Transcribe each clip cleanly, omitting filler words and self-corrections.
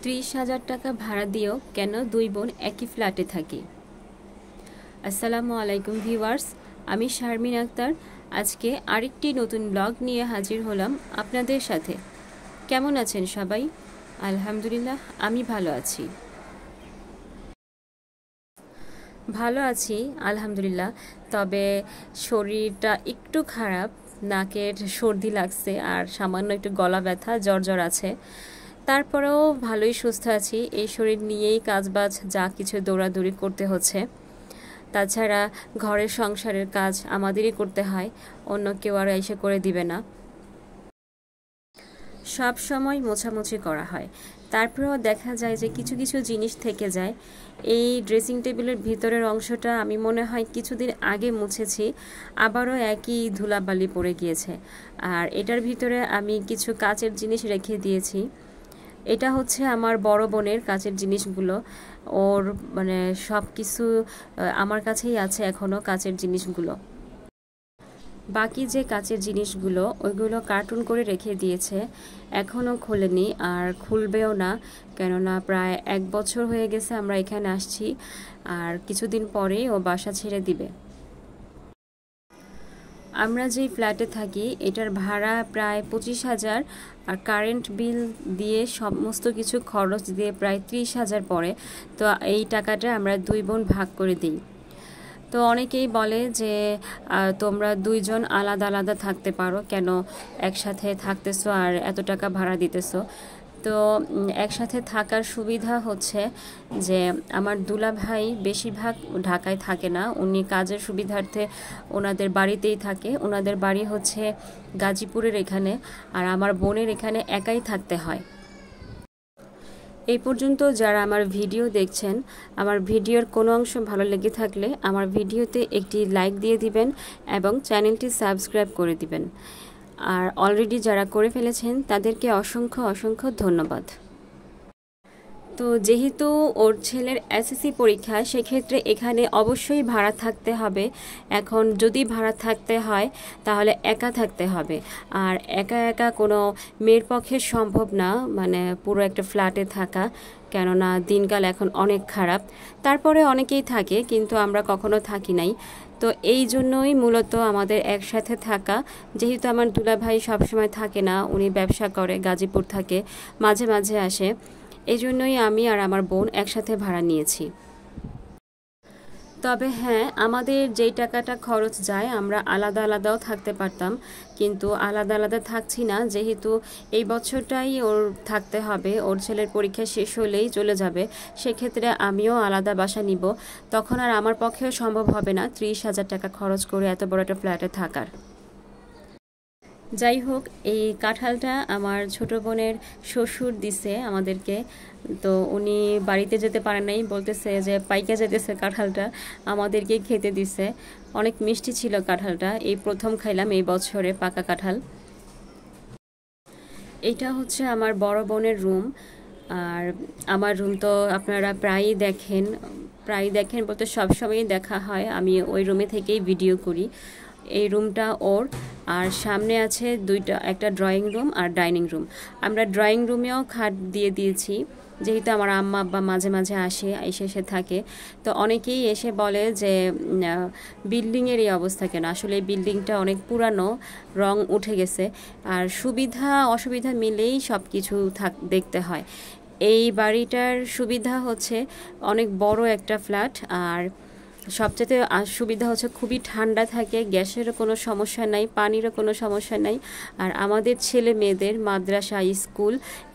30,000 টাকা ভাড়া দিয়েও কেন দুই বোন একই ফ্ল্যাটে থাকি। আসসালামু আলাইকুম ভিউয়ার্স, আমি শারমিন আক্তার। আজকে আরেকটি নতুন ব্লগ নিয়ে হাজির হলাম আপনাদের সাথে। কেমন আছেন সবাই? আলহামদুলিল্লাহ, আমি ভালো আছি। আলহামদুলিল্লাহ, তবে শরীরটা একটু খারাপ, নাকের সর্দি লাগছে আর সামান্য একটু গলা ব্যথা, জ্বর আছে। তারপরেও ভালোই সুস্থ আছি। এই শরীর নিয়েই কাজবাজ যা কিছু দৌড়াদৌড়ি করতে হচ্ছে। তাছাড়া ঘরের সংসারের কাজ আমাদেরই করতে হয়, অন্য কেউ আর এসে করে দিবে না। সব সময় মোছামুছি করা হয়, তারপরেও দেখা যায় যে কিছু কিছু জিনিস থেকে যায়। এই ড্রেসিং টেবিলের ভিতরের অংশটা আমি মনে হয় কিছুদিন আগে মুছেছি, আবারও একই ধুলাবালি পড়ে গিয়েছে। আর এটার ভিতরে আমি কিছু কাচের জিনিস রেখে দিয়েছি। এটা হচ্ছে আমার বড় বোনের কাচের জিনিসগুলো। ওর মানে সব কিছু আমার কাছেই আছে এখনও কাচের জিনিসগুলো। বাকি যে কাচের জিনিসগুলো ওইগুলো কার্টুন করে রেখে দিয়েছে, এখনও খোলেনি আর খুলবেও না, কেননা প্রায় 1 বছর হয়ে গেছে আমরা এখানে আসছি, আর কিছুদিন পরেই ও বাসা ছেড়ে দিবে। আমরা যেই ফ্ল্যাটে থাকি এটার ভাড়া প্রায় 25,000, আর কারেন্ট বিল দিয়ে সমস্ত কিছু খরচ দিয়ে প্রায় 30,000 পড়ে। তো এই টাকাটা আমরা দুই বোন ভাগ করে দিই। তো অনেকেই বলে যে তোমরা দুইজন আলাদা আলাদা থাকতে পারো, কেন একসাথে থাকতেছো আর এত টাকা ভাড়া দিতেছো। তো একসাথে থাকার সুবিধা হচ্ছে যে আমার দুলাভাই বেশিরভাগ ঢাকায় থাকে না, উনি কাজের সুবিধার্থে ওনাদের বাড়িতেই থাকে। ওনাদের বাড়ি হচ্ছে গাজীপুরের এখানে, আর আমার বোনের এখানে একাই থাকতে হয়। এই পর্যন্ত যারা আমার ভিডিও দেখছেন, আমার ভিডিওর কোনো অংশ ভালো লেগে থাকলে আমার ভিডিওতে একটি লাইক দিয়ে দিবেন এবং চ্যানেলটি সাবস্ক্রাইব করে দিবেন। আর অলরেডি যারা করে ফেলেছেন তাদেরকে অসংখ্য অসংখ্য ধন্যবাদ। তো যেহেতু ওর ছেলের এসএসসি পরীক্ষা, সেক্ষেত্রে এখানে অবশ্যই ভাড়া থাকতে হবে। এখন যদি ভাড়া থাকতে হয় তাহলে একা থাকতে হবে, আর একা একা কোনো মেয়ের পক্ষে সম্ভব না, মানে পুরো একটা ফ্ল্যাটে থাকা, কেননা দিনকাল এখন অনেক খারাপ। তারপরে অনেকেই থাকে, কিন্তু আমরা কখনো থাকি নাই। তো এই জন্যই মূলত আমাদের একসাথে থাকা। যেহেতু আমার দুলাভাই সবসময় থাকে না, উনি ব্যবসা করে, গাজীপুর থাকে, মাঝে মাঝে আসে, এই জন্যই আমি আর আমার বোন একসাথে ভাড়া নিয়েছি। তবে হ্যাঁ, আমাদের যেই টাকাটা খরচ যায় আমরা আলাদা আলাদাও থাকতে পারতাম, কিন্তু আলাদা আলাদা থাকছি না, যেহেতু এই বছরটাই ওর থাকতে হবে, ওর ছেলের পরীক্ষা শেষ হলেই চলে যাবে। সেক্ষেত্রে আমিও আলাদা বাসা নিব, তখন আর আমার পক্ষেও সম্ভব হবে না 30,000 টাকা খরচ করে এত বড় একটা ফ্ল্যাটে থাকার। যাই হোক, এই কাঁঠালটা আমার ছোট বোনের শ্বশুর দিছে আমাদেরকে। তো উনি বাড়িতে যেতে পারে নাই, বলতেছে যে পাইকা যেতেছে কাঁঠালটা, আমাদেরকে খেতে দিছে। অনেক মিষ্টি ছিল কাঁঠালটা, এই প্রথম খাইলাম এই বছরে পাকা কাঁঠাল। এইটা হচ্ছে আমার বড় বোনের রুম। আর আমার রুম তো আপনারা প্রায়ই দেখেন বলতে সবসময়ই দেখা হয়, আমি ওই রুমে থেকেই ভিডিও করি। এই রুমটা ওর, আর সামনে আছে একটা ড্রয়িং রুম আর ডাইনিং রুম। আমরা ড্রয়িং রুমেও খাট দিয়ে দিয়েছি, যেহেতু আমার আম্মা আব্বা মাঝে মাঝে এসে থাকে। তো অনেকেই এসে বলে যে বিল্ডিংয়ের এই অবস্থা কেন। আসলে এই বিল্ডিংটা অনেক পুরানো, রং উঠে গেছে, আর সুবিধা অসুবিধা মিলেই সব কিছু দেখতে হয়। এই বাড়িটার সুবিধা হচ্ছে অনেক বড় একটা ফ্ল্যাট, আর সবচেয়ে সুবিধা হচ্ছে খুবই ঠান্ডা থাকে, গ্যাসেরও কোনো সমস্যা নাই, পানিরও কোনো সমস্যা নাই। আর আমাদের ছেলে মেয়েদের মাদ্রাসা স্কুল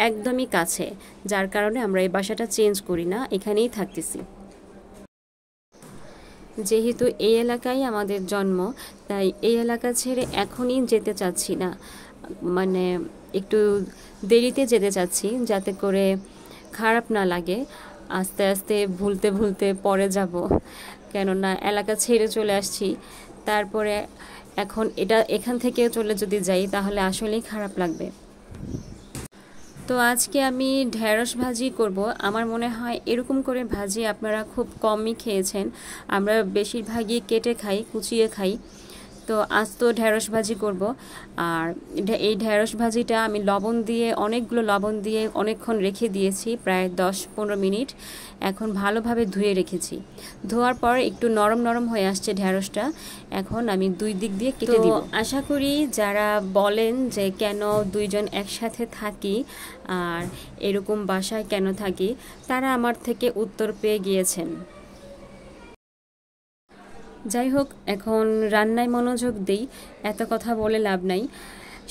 একদমই কাছে, যার কারণে আমরা এই বাসাটা চেঞ্জ করি না, এখানেই থাকতেছি। যেহেতু এই এলাকায় আমাদের জন্ম, তাই এই এলাকা ছেড়ে এখনই যেতে চাচ্ছি না, মানে একটু দেরিতে যেতে চাচ্ছি, যাতে করে খারাপ না লাগে। আস্তে আস্তে ভুলতে ভুলতে পরে যাব, কেননা এলাকা ছেড়ে চলে আসছি। তারপরে এখন এখান থেকে চলে যদি যাই তাহলে আসলেই খারাপ লাগবে। তো আজকে আমি ঢেঁড়স ভাজি করব। আমার মনে হয় এরকম করে ভাজি আপনারা খুব কমই খেয়েছেন, আমরা বেশিরভাগই কেটে খাই, কুচিয়ে খাই। তো আজ তো ঢেঁড়স ভাজি করব। আর এই ঢেঁড়স ভাজিটা আমি অনেকগুলো লবণ দিয়ে অনেকক্ষণ রেখে দিয়েছি, প্রায় 10-15 মিনিট। এখন ভালোভাবে ধুয়ে রেখেছি। ধোয়ার পর একটু নরম নরম হয়ে আসছে ঢেঁড়সটা। এখন আমি 2 দিক দিয়ে কেটে দিব। আশা করি যারা বলেন যে কেন 2 জন একসাথে থাকি আর এরকম বাসায় কেন থাকি, তারা আমার থেকে উত্তর পেয়ে গিয়েছেন। যাই হোক, এখন রান্নায় মনোযোগ দেই, এত কথা বলে লাভ নাই।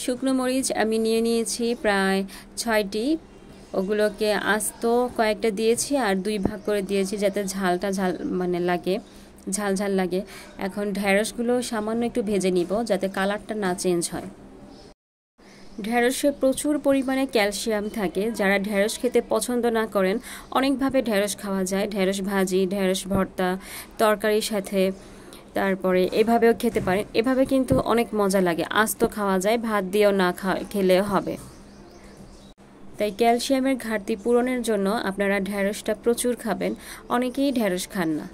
শুকনো মরিচ আমি নিয়েছি প্রায় 6টি। ওগুলোকে আস্ত কয়েকটা দিয়েছি আর 2 ভাগ করে দিয়েছি যাতে ঝালটা ঝাল ঝাল লাগে। এখন ঢেঁড়সগুলো সামান্য একটু ভেজে নিব যাতে কালারটা না চেঞ্জ হয়। ঢেঁড়সে প্রচুর পরিমাণে ক্যালসিয়াম থাকে। যারা ঢেঁড়স খেতে পছন্দ না করেন, অনেকভাবে ঢেঁড়স খাওয়া যায়। ঢেঁড়স ভাজি, ঢেঁড়স ভর্তা, তরকারির সাথে, তারপরে এভাবেও খেতে পারেন। এভাবে কিন্তু অনেক মজা লাগে, আস্ত খাওয়া যায়, ভাত দিয়েও না খেলেও হবে। তাই ক্যালসিয়ামের ঘাটতি পূরণের জন্য আপনারা ঢেঁড়সটা প্রচুর খাবেন। অনেকেই ঢেঁড়স খান না।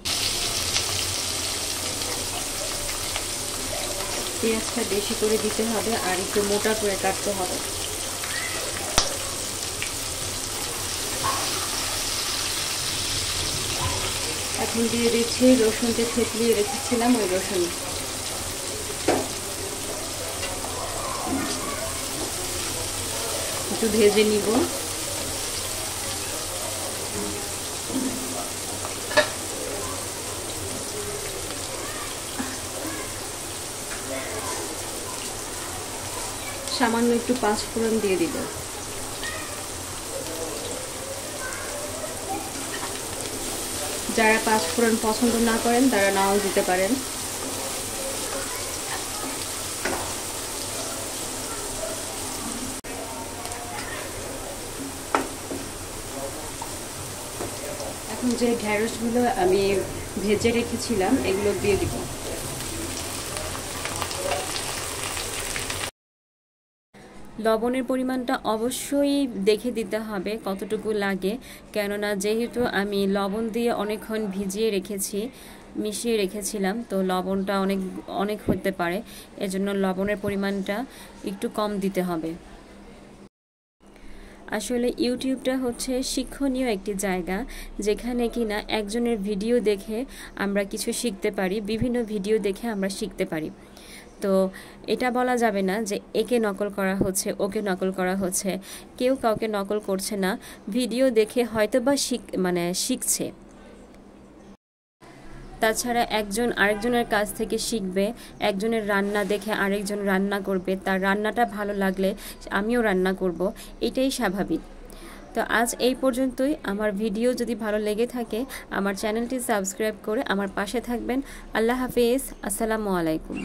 পেঁয়াজটা বেশি করে দিতে হবে আর একটু মোটা করে কাটতে হবে। এখন দিয়ে দিচ্ছি রসুনটা থেতলিয়ে রেখেছিলাম, ওই রসুন। একটু ভেজে নিব। সামান্য একটু 5 ফোড়ন দিয়ে দিব। যারা 5 ফোড়ন পছন্দ না করেন তারা নাও দিতে পারেন। এখন যে ঢেঁড়সগুলো আমি ভেজে রেখেছিলাম এগুলো দিয়ে দিব। লবণের পরিমাণটা অবশ্যই দেখে দিতে হবে কতটুকু লাগে, কেননা যেহেতু আমি লবণ দিয়ে অনেকক্ষণ মিশিয়ে রেখেছিলাম, তো লবণটা অনেক হতে পারে। এজন্য লবণের পরিমাণটা একটু কম দিতে হবে। আসলে ইউটিউবটা হচ্ছে শিক্ষণীয় একটি জায়গা, যেখানে কিনা একজনের ভিডিও দেখে আমরা কিছু শিখতে পারি, বিভিন্ন ভিডিও দেখে আমরা শিখতে পারি। তো এটা বলা যাবে না যে একে নকল করা হচ্ছে, ওকে নকল করা হচ্ছে। কেউ কাউকে নকল করছে না, ভিডিও দেখে হয়তোবা শিখছে। তাছাড়া একজন আরেকজনের কাছ থেকে শিখবে, একজনের রান্না দেখে আরেকজন রান্না করবে, তার রান্নাটা ভালো লাগলে আমিও রান্না করব, এটাই স্বাভাবিক। তো আজ এই পর্যন্তই। আমার ভিডিও যদি ভালো লেগে থাকে আমার চ্যানেলটি সাবস্ক্রাইব করে আমার পাশে থাকবেন। আল্লাহ হাফেজ, আসসালামু আলাইকুম।